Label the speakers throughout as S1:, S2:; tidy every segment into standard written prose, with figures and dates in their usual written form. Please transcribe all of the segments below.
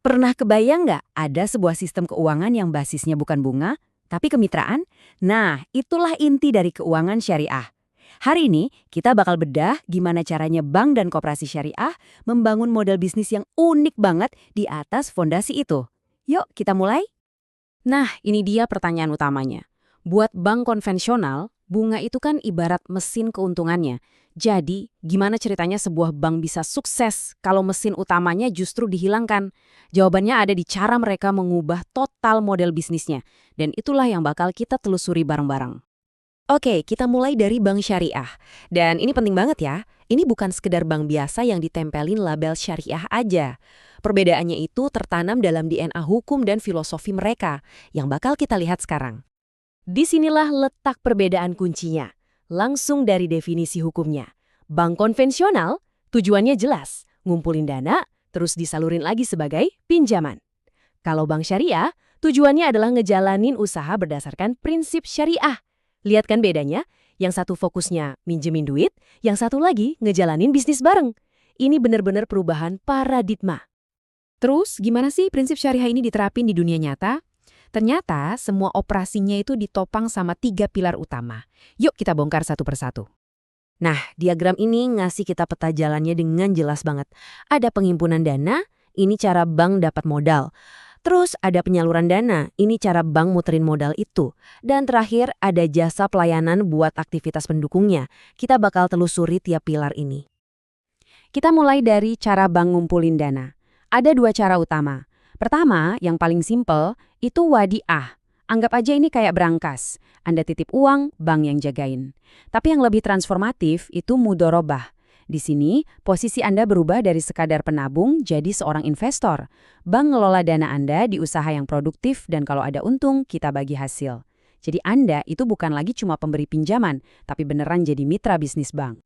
S1: Pernah kebayang nggak ada sebuah sistem keuangan yang basisnya bukan bunga, tapi kemitraan? Nah, itulah inti dari keuangan syariah. Hari ini, kita bakal bedah gimana caranya bank dan koperasi syariah membangun model bisnis yang unik banget di atas fondasi itu. Yuk, kita mulai.
S2: Nah, ini dia pertanyaan utamanya. Buat bank konvensional, bunga itu kan ibarat mesin keuntungannya. Jadi, gimana ceritanya sebuah bank bisa sukses kalau mesin utamanya justru dihilangkan? Jawabannya ada di cara mereka mengubah total model bisnisnya. Dan itulah yang bakal kita telusuri bareng-bareng.
S3: Oke, kita mulai dari bank syariah. Dan ini penting banget ya, ini bukan sekedar bank biasa yang ditempelin label syariah aja. Perbedaannya itu tertanam dalam DNA hukum dan filosofi mereka, yang bakal kita lihat sekarang. Disinilah letak perbedaan kuncinya, langsung dari definisi hukumnya. Bank konvensional, tujuannya jelas, ngumpulin dana, terus disalurin lagi sebagai pinjaman. Kalau bank syariah, tujuannya adalah ngejalanin usaha berdasarkan prinsip syariah. Lihat kan bedanya? Yang satu fokusnya minjemin duit, yang satu lagi ngejalanin bisnis bareng. Ini benar-benar perubahan paradigma.
S2: Terus, gimana sih prinsip syariah ini diterapin di dunia nyata? Ternyata, semua operasinya itu ditopang sama 3 pilar utama. Yuk kita bongkar satu persatu.
S3: Nah, diagram ini ngasih kita peta jalannya dengan jelas banget. Ada penghimpunan dana, ini cara bank dapat modal. Terus ada penyaluran dana, ini cara bank muterin modal itu. Dan terakhir ada jasa pelayanan buat aktivitas pendukungnya. Kita bakal telusuri tiap pilar ini.
S2: Kita mulai dari cara bank ngumpulin dana. Ada 2 cara utama. Pertama, yang paling simpel, itu wadiah. Anggap aja ini kayak berangkas. Anda titip uang, bank yang jagain. Tapi yang lebih transformatif itu mudorobah. Di sini, posisi Anda berubah dari sekadar penabung jadi seorang investor. Bank ngelola dana Anda di usaha yang produktif dan kalau ada untung, kita bagi hasil. Jadi Anda itu bukan lagi cuma pemberi pinjaman, tapi beneran jadi mitra bisnis bank.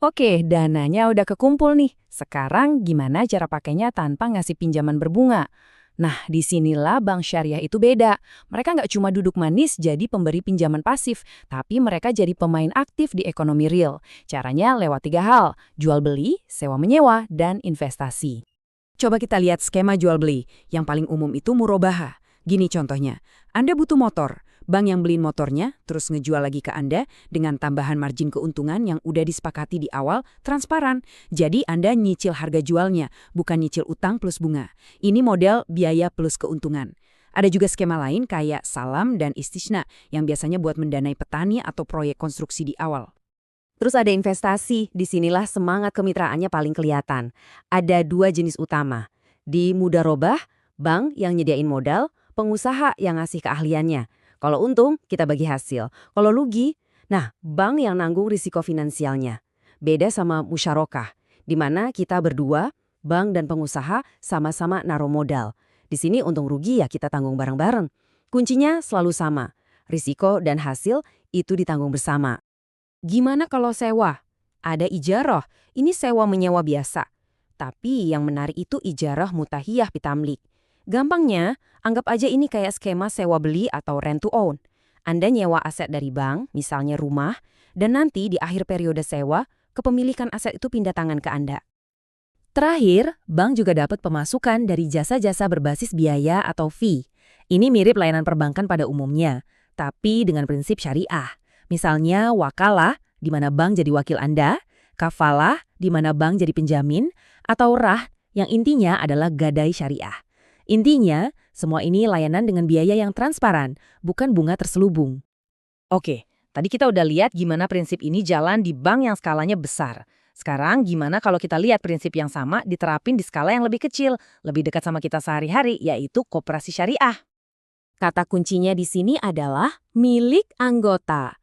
S2: Oke, dananya udah kekumpul nih. Sekarang gimana cara pakainya tanpa ngasih pinjaman berbunga? Nah, disinilah bank syariah itu beda. Mereka nggak cuma duduk manis jadi pemberi pinjaman pasif, tapi mereka jadi pemain aktif di ekonomi real. Caranya lewat 3 hal, jual beli, sewa menyewa, dan investasi. Coba kita lihat skema jual beli. Yang paling umum itu murobaha. Gini contohnya, Anda butuh motor. Bank yang beliin motornya, terus ngejual lagi ke Anda dengan tambahan margin keuntungan yang udah disepakati di awal, transparan. Jadi Anda nyicil harga jualnya, bukan nyicil utang plus bunga. Ini model biaya plus keuntungan. Ada juga skema lain kayak salam dan istisna yang biasanya buat mendanai petani atau proyek konstruksi di awal.
S3: Terus ada investasi, disinilah semangat kemitraannya paling kelihatan. Ada 2 jenis utama. Di mudharabah, bank yang nyediain modal, pengusaha yang ngasih keahliannya. Kalau untung, kita bagi hasil. Kalau rugi, nah bank yang nanggung risiko finansialnya. Beda sama musyarakah, di mana kita berdua, bank dan pengusaha sama-sama naruh modal. Di sini untung rugi ya kita tanggung bareng-bareng. Kuncinya selalu sama, risiko dan hasil itu ditanggung bersama. Gimana kalau sewa? Ada ijarah, ini sewa menyewa biasa. Tapi yang menarik itu ijarah mutahiyah bitamlik. Gampangnya, anggap aja ini kayak skema sewa beli atau rent to own. Anda nyewa aset dari bank, misalnya rumah, dan nanti di akhir periode sewa, kepemilikan aset itu pindah tangan ke Anda. Terakhir, bank juga dapat pemasukan dari jasa-jasa berbasis biaya atau fee. Ini mirip layanan perbankan pada umumnya, tapi dengan prinsip syariah. Misalnya wakalah, di mana bank jadi wakil Anda, kafalah, di mana bank jadi penjamin, atau rah, yang intinya adalah gadai syariah. Intinya, semua ini layanan dengan biaya yang transparan, bukan bunga terselubung.
S1: Oke, tadi kita udah lihat gimana prinsip ini jalan di bank yang skalanya besar. Sekarang gimana kalau kita lihat prinsip yang sama diterapin di skala yang lebih kecil, lebih dekat sama kita sehari-hari, yaitu koperasi syariah.
S2: Kata kuncinya di sini adalah milik anggota.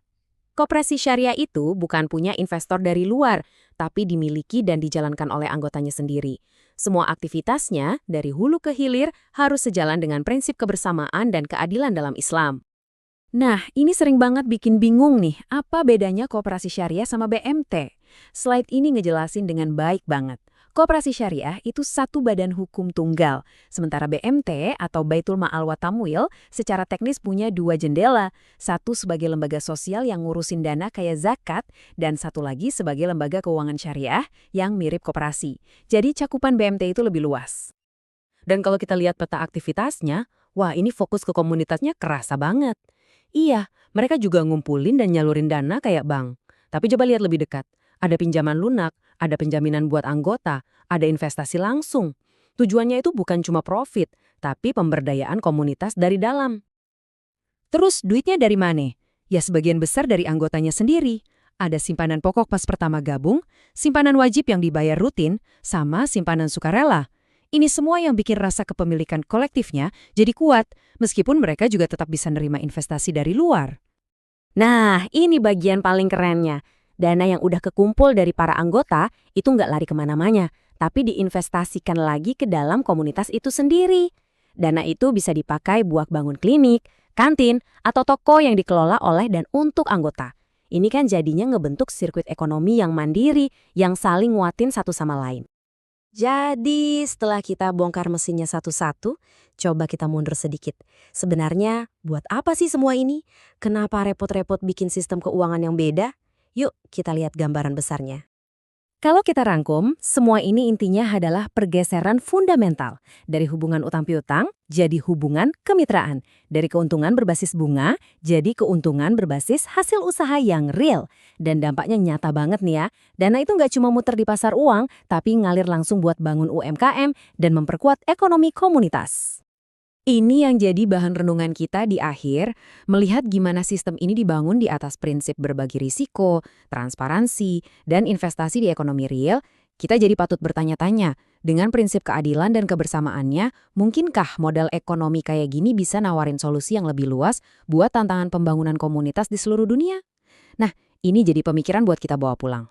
S2: Koperasi syariah itu bukan punya investor dari luar, tapi dimiliki dan dijalankan oleh anggotanya sendiri. Semua aktivitasnya, dari hulu ke hilir, harus sejalan dengan prinsip kebersamaan dan keadilan dalam Islam. Nah, ini sering banget bikin bingung nih, apa bedanya koperasi syariah sama BMT? Slide ini ngejelasin dengan baik banget. Koperasi syariah itu satu badan hukum tunggal, sementara BMT atau Baitul Ma'al wa Tamwil secara teknis punya 2 jendela, satu sebagai lembaga sosial yang ngurusin dana kayak zakat, dan satu lagi sebagai lembaga keuangan syariah yang mirip koperasi. Jadi cakupan BMT itu lebih luas.
S3: Dan kalau kita lihat peta aktivitasnya, wah ini fokus ke komunitasnya kerasa banget. Iya, mereka juga ngumpulin dan nyalurin dana kayak bank. Tapi coba lihat lebih dekat. Ada pinjaman lunak, ada penjaminan buat anggota, ada investasi langsung. Tujuannya itu bukan cuma profit, tapi pemberdayaan komunitas dari dalam.
S1: Terus duitnya dari mana? Ya sebagian besar dari anggotanya sendiri. Ada simpanan pokok pas pertama gabung, simpanan wajib yang dibayar rutin, sama simpanan sukarela. Ini semua yang bikin rasa kepemilikan kolektifnya jadi kuat, meskipun mereka juga tetap bisa nerima investasi dari luar.
S3: Nah, ini bagian paling kerennya. Dana yang udah kekumpul dari para anggota itu nggak lari kemana-mana, tapi diinvestasikan lagi ke dalam komunitas itu sendiri. Dana itu bisa dipakai buat bangun klinik, kantin, atau toko yang dikelola oleh dan untuk anggota. Ini kan jadinya ngebentuk sirkuit ekonomi yang mandiri, yang saling nguatin satu sama lain. Jadi setelah kita bongkar mesinnya satu-satu, coba kita mundur sedikit. Sebenarnya buat apa sih semua ini? Kenapa repot-repot bikin sistem keuangan yang beda? Yuk kita lihat gambaran besarnya. Kalau kita rangkum, semua ini intinya adalah pergeseran fundamental. Dari hubungan utang piutang, jadi hubungan kemitraan. Dari keuntungan berbasis bunga, jadi keuntungan berbasis hasil usaha yang real. Dan dampaknya nyata banget nih ya. Dana itu nggak cuma muter di pasar uang, tapi ngalir langsung buat bangun UMKM dan memperkuat ekonomi komunitas.
S2: Ini yang jadi bahan renungan kita di akhir, melihat gimana sistem ini dibangun di atas prinsip berbagi risiko, transparansi, dan investasi di ekonomi real. Kita jadi patut bertanya-tanya, dengan prinsip keadilan dan kebersamaannya, mungkinkah model ekonomi kayak gini bisa nawarin solusi yang lebih luas buat tantangan pembangunan komunitas di seluruh dunia? Nah, ini jadi pemikiran buat kita bawa pulang.